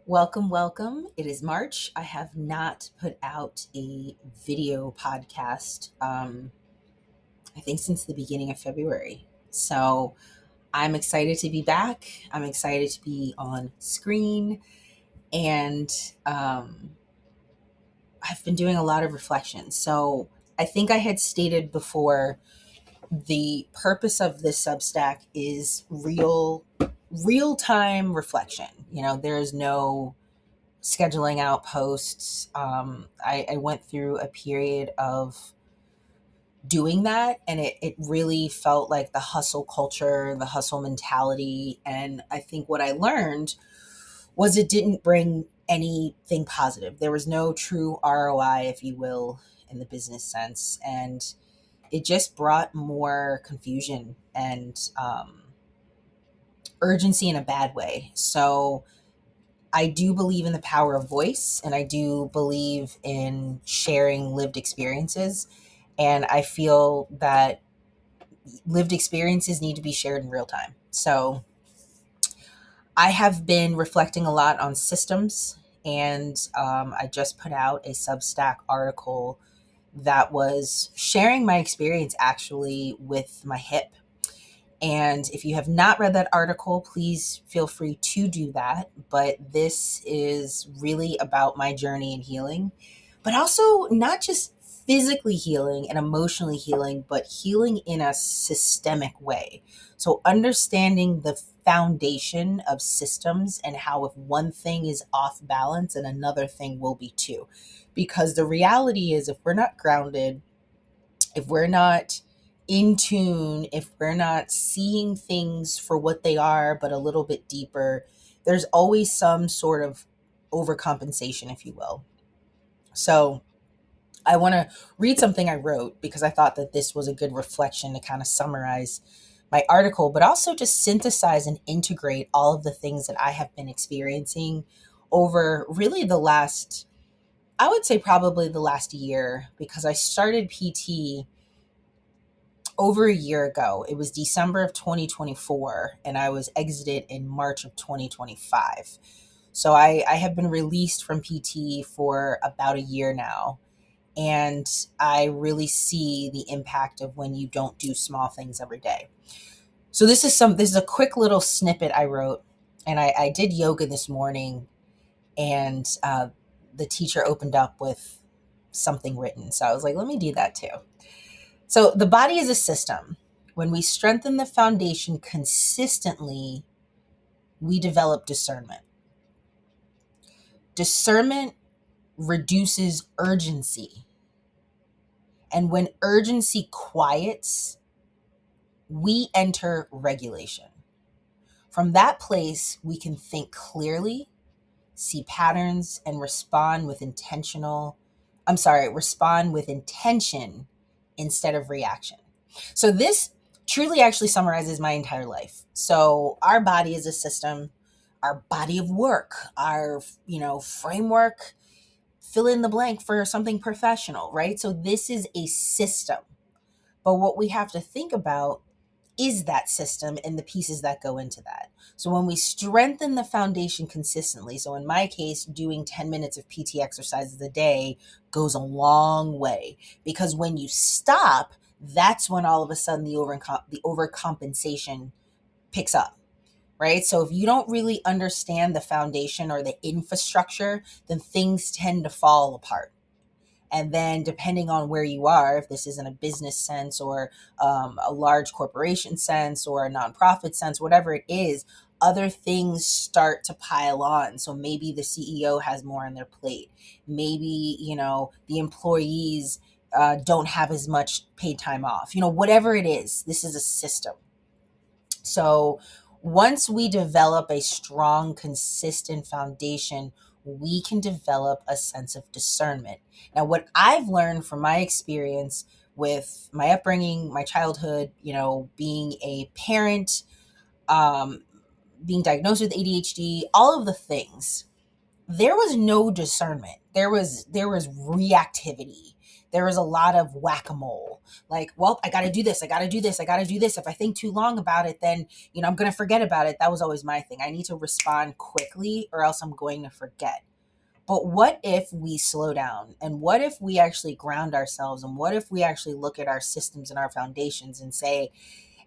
Welcome, welcome. It is March. I have not put out a video podcast, I think, since the beginning of February. So I'm excited to be back. I'm excited to be on screen. And um, I've been doing a lot of reflection. So I think I had stated before the purpose of this Substack is real time reflection. There is no scheduling out posts. I went through a period of doing that, and it really felt like the hustle culture, the hustle mentality. And I think what I learned was it didn't bring anything positive. There was no true ROI, if you will, in the business sense. And it just brought more confusion and urgency in a bad way. So I do believe in the power of voice, and I do believe in sharing lived experiences. And I feel that lived experiences need to be shared in real time. So I have been reflecting a lot on systems, and I just put out a Substack article that was sharing my experience actually with my hip. And if you have not read that article, please feel free to do that. But this is really about my journey in healing, but also not just physically healing and emotionally healing, but healing in a systemic way. So, understanding the foundation of systems and how if one thing is off balance and another thing will be too. Because the reality is, if we're not grounded, if we're not in tune, if we're not seeing things for what they are, but a little bit deeper, there's always some sort of overcompensation, if you will. So I want to read something I wrote because I thought that this was a good reflection to kind of summarize my article, but also just synthesize and integrate all of the things that I have been experiencing over really the last, I would say probably the last year, because I started PT over a year ago. It was December of 2024, and I was exited in March of 2025. So I have been released from PT for about a year now. And I really see the impact of when you don't do small things every day. So this is a quick little snippet I wrote, and I did yoga this morning, and the teacher opened up with something written. So I was like, let me do that too. So the body is a system. When we strengthen the foundation consistently, we develop discernment. Discernment reduces urgency. And when urgency quiets, we enter regulation. From that place, we can think clearly, see patterns, and respond with intention instead of reaction. So this truly actually summarizes my entire life. So our body is a system, our body of work, our, framework, fill in the blank for something professional, right? So this is a system. But what we have to think about is that system and the pieces that go into that. So when we strengthen the foundation consistently, so in my case, doing 10 minutes of PT exercises a day goes a long way, because when you stop, that's when all of a sudden the overcompensation picks up, right? So if you don't really understand the foundation or the infrastructure, then things tend to fall apart. And then depending on where you are, if this is in a business sense or a large corporation sense or a nonprofit sense, whatever it is, other things start to pile on. So maybe the CEO has more on their plate. Maybe, the employees don't have as much paid time off. Whatever it is, this is a system. So once we develop a strong, consistent foundation, we can develop a sense of discernment. Now, what I've learned from my experience with my upbringing, my childhood, being a parent, um, being diagnosed with ADHD, all of the things, there was no discernment. There was reactivity. there is a lot of whack-a-mole. Like, well, I got to do this. I got to do this. I got to do this. If I think too long about it, then, I'm going to forget about it. That was always my thing. I need to respond quickly or else I'm going to forget. But what if we slow down, and what if we actually ground ourselves, and what if we actually look at our systems and our foundations and say,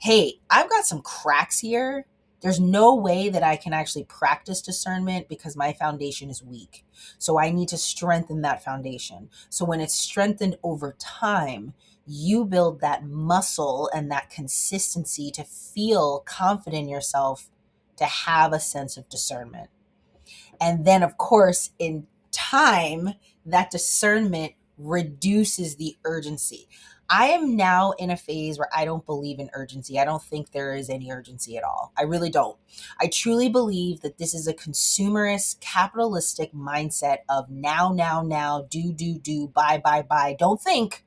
hey, I've got some cracks here. There's no way that I can actually practice discernment because my foundation is weak. So I need to strengthen that foundation. So when it's strengthened over time, you build that muscle and that consistency to feel confident in yourself, to have a sense of discernment. And then, of course, in time, that discernment reduces the urgency. I am now in a phase where I don't believe in urgency. I don't think there is any urgency at all. I really don't. I truly believe that this is a consumerist, capitalistic mindset of now, now, now, do, buy, buy, buy. Don't think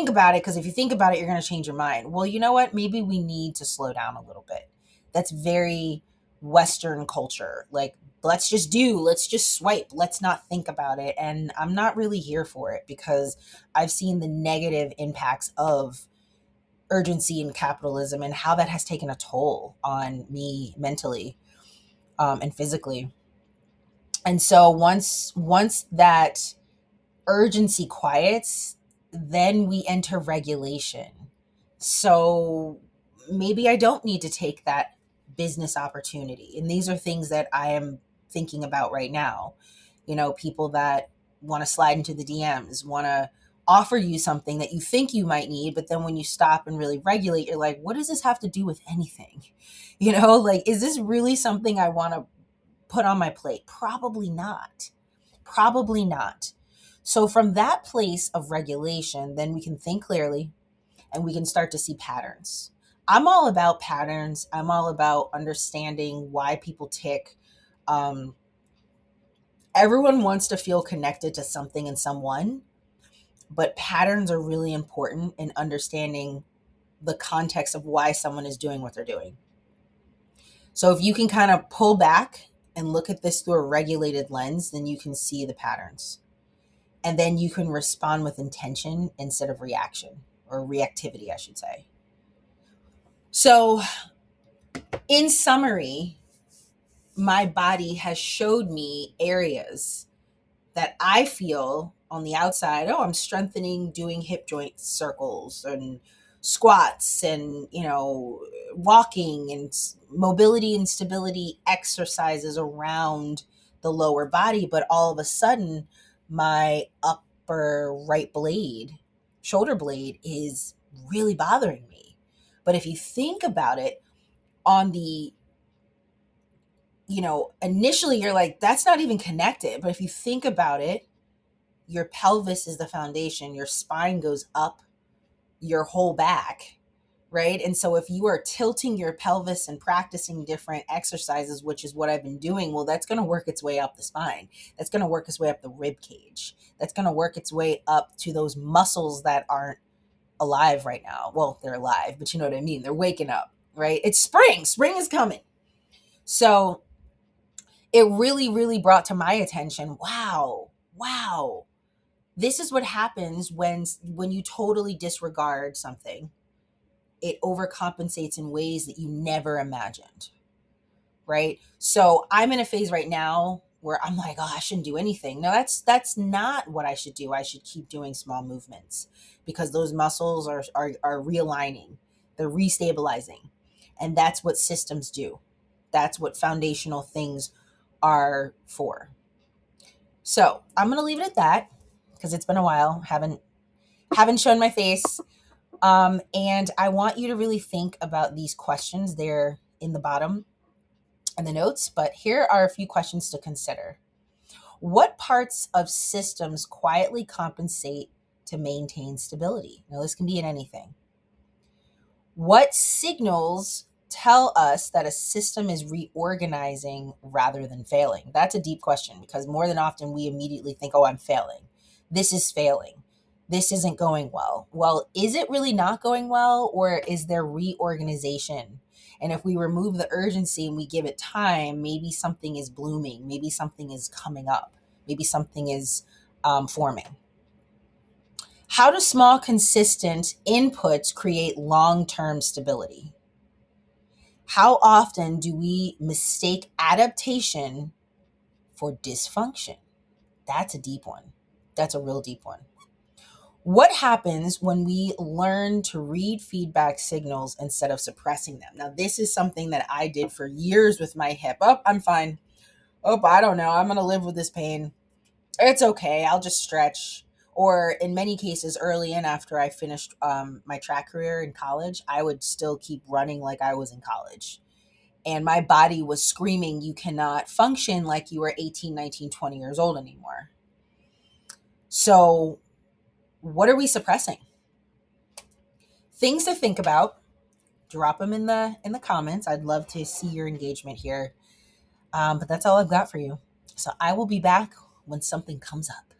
about it, because if you think about it, you're going to change your mind. Well, you know what? Maybe we need to slow down a little bit. That's very Western culture. Like, let's just swipe. Let's not think about it. And I'm not really here for it, because I've seen the negative impacts of urgency and capitalism and how that has taken a toll on me mentally, and physically. And so once that urgency quiets, then we enter regulation. So maybe I don't need to take that business opportunity. And these are things that I am thinking about right now. People that want to slide into the DMs, want to offer you something that you think you might need, but then when you stop and really regulate, you're like, what does this have to do with anything? Like, is this really something I want to put on my plate? Probably not. Probably not. So from that place of regulation, then we can think clearly and we can start to see patterns. I'm all about patterns. I'm all about understanding why people tick. Everyone wants to feel connected to something and someone, but patterns are really important in understanding the context of why someone is doing what they're doing. So if you can kind of pull back and look at this through a regulated lens, then you can see the patterns. And then you can respond with intention instead of reaction, or reactivity, I should say. So, in summary, my body has showed me areas that I feel on the outside, oh, I'm strengthening doing hip joint circles and squats and, walking and mobility and stability exercises around the lower body. But all of a sudden, my upper right blade, shoulder blade, is really bothering me. But if you think about it, on the, initially you're like, that's not even connected. But if you think about it, your pelvis is the foundation, your spine goes up your whole back, right? And so if you are tilting your pelvis and practicing different exercises, which is what I've been doing, well, that's going to work its way up the spine. That's going to work its way up the rib cage. That's going to work its way up to those muscles that aren't alive right now. Well, they're alive, but you know what I mean? They're waking up, right? It's spring. Spring is coming. So it really, really brought to my attention, wow, this is what happens when you totally disregard something. It overcompensates in ways that you never imagined, right? So I'm in a phase right now where I'm like, oh, I shouldn't do anything. No, that's not what I should do. I should keep doing small movements, because those muscles are realigning. They're restabilizing. And that's what systems do. That's what foundational things are for. So I'm going to leave it at that, because it's been a while. Haven't shown my face. And I want you to really think about these questions. They're in the bottom in the notes, but here are a few questions to consider. What parts of systems quietly compensate to maintain stability? Now, this can be in anything. What signals tell us that a system is reorganizing rather than failing? That's a deep question, because more than often we immediately think, oh, I'm failing. This is failing. This isn't going well. Well, is it really not going well, or is there reorganization? And if we remove the urgency and we give it time, maybe something is blooming. Maybe something is coming up. Maybe something is forming. How do small, consistent inputs create long term stability? How often do we mistake adaptation for dysfunction? That's a deep one. That's a real deep one. What happens when we learn to read feedback signals instead of suppressing them? Now, this is something that I did for years with my hip. Oh, I'm fine. Oh, I don't know. I'm going to live with this pain. It's okay. I'll just stretch. Or in many cases, early in after I finished my track career in college, I would still keep running like I was in college. And my body was screaming, you cannot function like you were 18, 19, 20 years old anymore. So, what are we suppressing? Things to think about. Drop them in the comments. I'd love to see your engagement here. But that's all I've got for you. So I will be back when something comes up.